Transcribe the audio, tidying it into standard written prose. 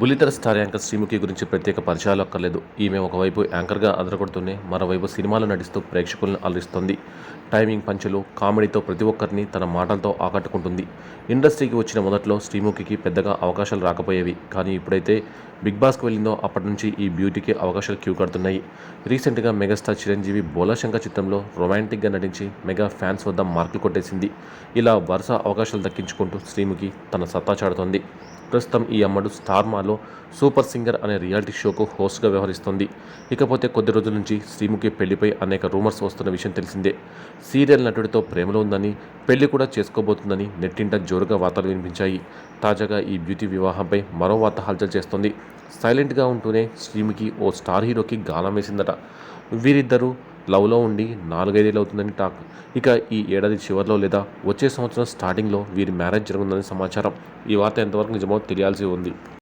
బుల్లితెర star anchor Sreemukhi గురించి ప్రత్యేక పరిచయాలు అక్కర్లేదు. ఈమె ఒకవైపు యాంకర్గా అదరగొడుతూనే మరోవైపు సినిమాలు నటిస్తూ ప్రేక్షకులను అలరిస్తోంది. టైమింగ్ పంచులు, కామెడీతో ప్రతి ఒక్కరిని తన మాటలతో ఆకట్టుకుంటుంది. ఇండస్ట్రీకి వచ్చిన మొదట్లో శ్రీముఖికి పెద్దగా అవకాశాలు రాకపోయేవి. కానీ ఇప్పుడైతే బిగ్ బాస్కి వెళ్ళిందో అప్పటి నుంచి ఈ బ్యూటీకి అవకాశాలు క్యూ కడుతున్నాయి. రీసెంట్గా మెగాస్టార్ చిరంజీవి బోలాశంకర్ చిత్రంలో రొమాంటిక్గా నటించి మెగా ఫ్యాన్స్ వద్ద మార్కులు కొట్టేసింది. ఇలా వరుస అవకాశాలు దక్కించుకుంటూ శ్రీముఖి తన సత్తా చాటుతోంది. ప్రస్తుతం ఈ అమ్మడు స్టార్ మాలో సూపర్ సింగర్ అనే రియాలిటీ షోకు హోస్ట్గా వ్యవహరిస్తోంది. ఇకపోతే కొద్ది రోజుల నుంచి శ్రీముఖి పెళ్లిపై అనేక రూమర్స్ వస్తున్న విషయం తెలిసిందే. సీరియల్ నటుడితో ప్రేమలో ఉందని, పెళ్లి కూడా చేసుకోబోతుందని నెట్టింట జోరుగా వార్తలు వినిపించాయి. తాజాగా ఈ బ్యూటీ వివాహంపై మరో వార్త హల్చల్ చేస్తోంది. సైలెంట్గా ఉంటూనే శ్రీముఖి ఓ స్టార్ హీరోకి గాలం వేసిందట. వీరిద్దరూ లవ్లో ఉండి 4-5 అవుతుందని టాక్. ఇక ఈ ఏడాది చివరిలో లేదా వచ్చే సంవత్సరం స్టార్టింగ్లో వీరి మ్యారేజ్ జరగనుందని సమాచారం. ఈ వార్త ఎంతవరకు నిజమో తెలియాల్సి ఉంది.